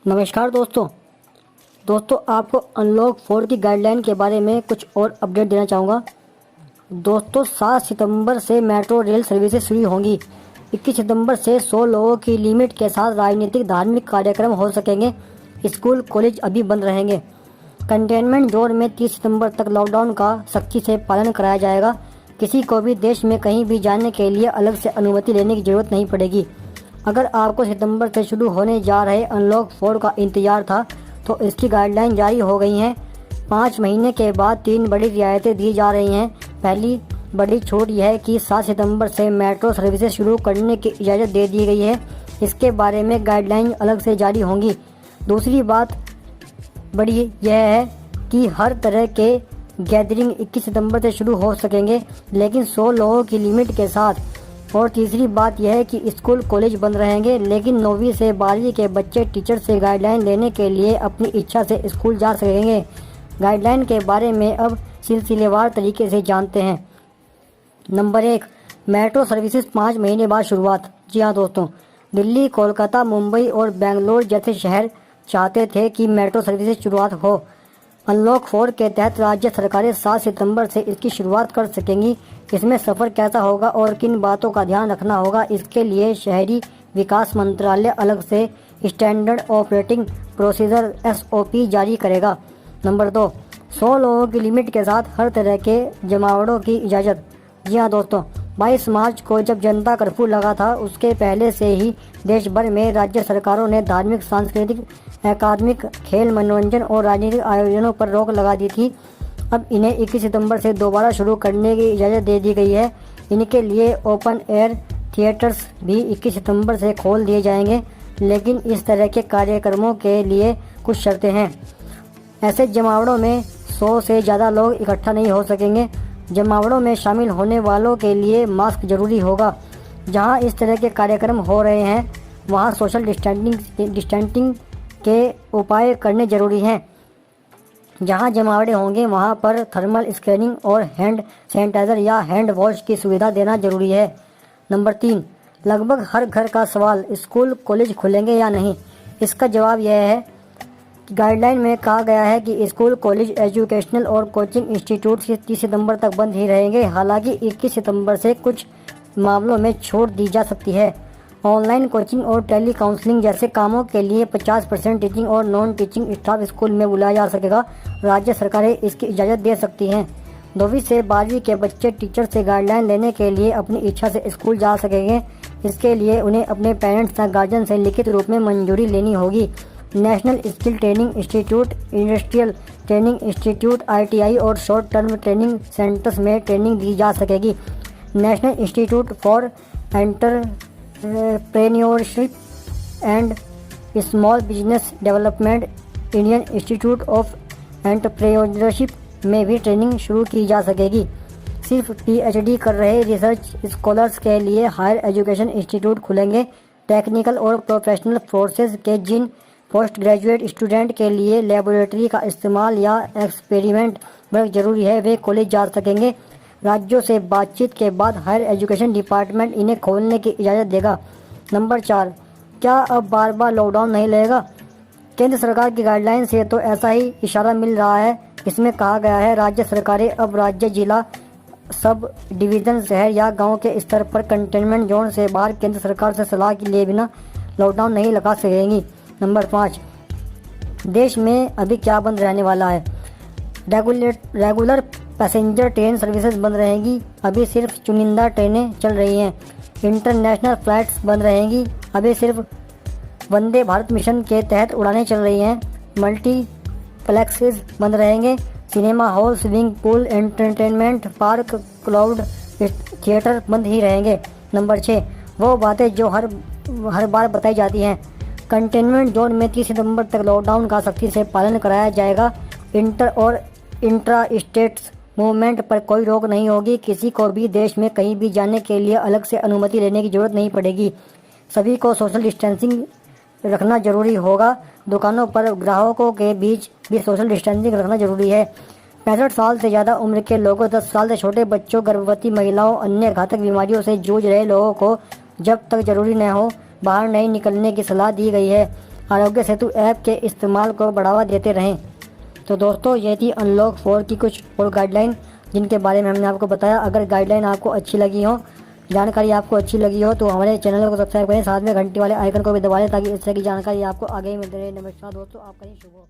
नमस्कार दोस्तों आपको अनलॉक 4 की गाइडलाइन के बारे में कुछ और अपडेट देना चाहूँगा। दोस्तों 7 सितंबर से मेट्रो रेल सर्विसेज शुरू होंगी। 21 सितंबर से 100 लोगों की लिमिट के साथ राजनीतिक धार्मिक कार्यक्रम हो सकेंगे। स्कूल कॉलेज अभी बंद रहेंगे। कंटेनमेंट जोन में 30 सितंबर तक लॉकडाउन का सख्ती से पालन कराया जाएगा। किसी को भी देश में कहीं भी जाने के लिए अलग से अनुमति लेने की जरूरत नहीं पड़ेगी। अगर आपको सितंबर से शुरू होने जा रहे अनलॉक 4 का इंतजार था तो इसकी गाइडलाइन जारी हो गई हैं। 5 महीने के बाद 3 बड़ी रियायतें दी जा रही हैं। पहली बड़ी छूट यह है कि 7 सितंबर से मेट्रो सर्विसेज शुरू करने की इजाज़त दे दी गई है। इसके बारे में गाइडलाइन अलग से जारी होंगी। दूसरी बात बड़ी यह है कि हर तरह के गैदरिंग 21 सितंबर से शुरू हो सकेंगे, लेकिन 100 लोगों की लिमिट के साथ। और तीसरी बात यह है कि स्कूल कॉलेज बंद रहेंगे, लेकिन 9वीं से 12वीं के बच्चे टीचर से गाइडलाइन लेने के लिए अपनी इच्छा से स्कूल जा सकेंगे। गाइडलाइन के बारे में अब सिलसिलेवार तरीके से जानते हैं। नंबर 1, मेट्रो सर्विसेज 5 महीने बाद शुरुआत। जी हाँ दोस्तों, दिल्ली, कोलकाता, मुंबई और बेंगलोर जैसे शहर चाहते थे कि मेट्रो सर्विसेज शुरुआत हो। अनलॉक 4 के तहत राज्य सरकारें 7 सितंबर से इसकी शुरुआत कर सकेंगी। इसमें सफ़र कैसा होगा और किन बातों का ध्यान रखना होगा, इसके लिए शहरी विकास मंत्रालय अलग से स्टैंडर्ड ऑपरेटिंग प्रोसीजर SOP जारी करेगा। नंबर 2, 100 लोगों की लिमिट के साथ हर तरह के जमावड़ों की इजाज़त। जी हाँ दोस्तों, 22 मार्च को जब जनता कर्फ्यू लगा था, उसके पहले से ही देश भर में राज्य सरकारों ने धार्मिक, सांस्कृतिक, अकादमिक, खेल, मनोरंजन और राजनीतिक आयोजनों पर रोक लगा दी थी। अब इन्हें 21 सितंबर से दोबारा शुरू करने की इजाज़त दे दी गई है। इनके लिए ओपन एयर थिएटर्स भी 21 सितंबर से खोल दिए जाएंगे, लेकिन इस तरह के कार्यक्रमों के लिए कुछ शर्तें हैं। ऐसे जमावड़ों में 100 से ज़्यादा लोग इकट्ठा नहीं हो सकेंगे। जमावड़ों में शामिल होने वालों के लिए मास्क जरूरी होगा। जहां इस तरह के कार्यक्रम हो रहे हैं वहां सोशल डिस्टेंसिंग के उपाय करने जरूरी हैं। जहां जमावड़े होंगे वहां पर थर्मल स्कैनिंग और हैंड सैनिटाइज़र या हैंड वॉश की सुविधा देना जरूरी है। नंबर 3, लगभग हर घर का सवाल, स्कूल कॉलेज खुलेंगे या नहीं। इसका जवाब यह है कि गाइडलाइन में कहा गया है कि स्कूल कॉलेज एजुकेशनल और कोचिंग इंस्टीट्यूट 30 सितंबर तक बंद ही रहेंगे। हालांकि 21 सितंबर से कुछ मामलों में छूट दी जा सकती है। ऑनलाइन कोचिंग और टेली काउंसलिंग जैसे कामों के लिए 50% टीचिंग और नॉन टीचिंग स्टाफ स्कूल में बुलाया जा सकेगा। राज्य सरकारें इसकी इजाज़त दे सकती हैं। 9वीं से 12वीं के बच्चे टीचर से गाइडलाइन लेने के लिए अपनी इच्छा से स्कूल जा सकेंगे। इसके लिए उन्हें अपने पेरेंट्स या गार्जियन से लिखित रूप में मंजूरी लेनी होगी। National skill training institute, industrial training institute, ITI और शॉर्ट टर्म ट्रेनिंग सेंटर्स में ट्रेनिंग दी जा सकेगी। National institute for entrepreneurship and small business development, Indian institute of entrepreneurship में भी ट्रेनिंग शुरू की जा सकेगी। सिर्फ PhD कर रहे रिसर्च स्कॉलर्स के लिए हायर एजुकेशन इंस्टीट्यूट खुलेंगे। टेक्निकल और प्रोफेशनल कोर्सेज के जिन पोस्ट ग्रेजुएट स्टूडेंट के लिए लेबोरेटरी का इस्तेमाल या एक्सपेरिमेंट वर्क जरूरी है, वे कॉलेज जा सकेंगे। राज्यों से बातचीत के बाद हायर एजुकेशन डिपार्टमेंट इन्हें खोलने की इजाज़त देगा। नंबर 4, क्या अब बार बार लॉकडाउन नहीं लगेगा। केंद्र सरकार की गाइडलाइन से तो ऐसा ही इशारा मिल रहा है। इसमें कहा गया है राज्य सरकारें अब राज्य, जिला, सब डिवीज़न, शहर या गांव के स्तर पर कंटेनमेंट जोन से बाहर केंद्र सरकार से सलाह के लिए बिना लॉकडाउन नहीं लगा सकेंगी। नंबर 5, देश में अभी क्या बंद रहने वाला है। रेगुलर पैसेंजर ट्रेन सर्विसेज बंद रहेंगी। अभी सिर्फ चुनिंदा ट्रेनें चल रही हैं। इंटरनेशनल फ्लाइट्स बंद रहेंगी। अभी सिर्फ वंदे भारत मिशन के तहत उड़ानें चल रही हैं। मल्टीप्लेक्सेस बंद रहेंगे। Cinema hall, swimming pool, entertainment park, cloud theatre बंद ही रहेंगे। नंबर 6, वो बातें जो हर बार बताई जाती हैं। कंटेनमेंट जोन में 30 सितंबर तक लॉकडाउन का सख्ती से पालन कराया जाएगा। इंटर और इंट्रा स्टेट्स मूवमेंट पर कोई रोक नहीं होगी। किसी को भी देश में कहीं भी जाने के लिए अलग से अनुमति लेने की जरूरत नहीं पड़ेगी। सभी को सोशल डिस्टेंसिंग रखना जरूरी होगा। दुकानों पर ग्राहकों के बीच भी सोशल डिस्टेंसिंग रखना जरूरी है। 65 साल से ज़्यादा उम्र के लोगों, 10 साल से छोटे बच्चों, गर्भवती महिलाओं, अन्य घातक बीमारियों से जूझ रहे लोगों को जब तक जरूरी न हो बाहर नहीं निकलने की सलाह दी गई है। आरोग्य सेतु ऐप के इस्तेमाल को बढ़ावा देते रहें। तो दोस्तों ये थी अनलॉक 4 की कुछ और गाइडलाइन जिनके बारे में हमने आपको बताया। अगर गाइडलाइन आपको अच्छी लगी हो, जानकारी आपको अच्छी लगी हो तो हमारे चैनल को सब्सक्राइब करें, साथ में घंटी वाले आइकन को भी दबा लें ताकि इस तरह की जानकारी आपको आगे ही मिलती रहे। नमस्कार दोस्तों, आपका दिन शुभ हो।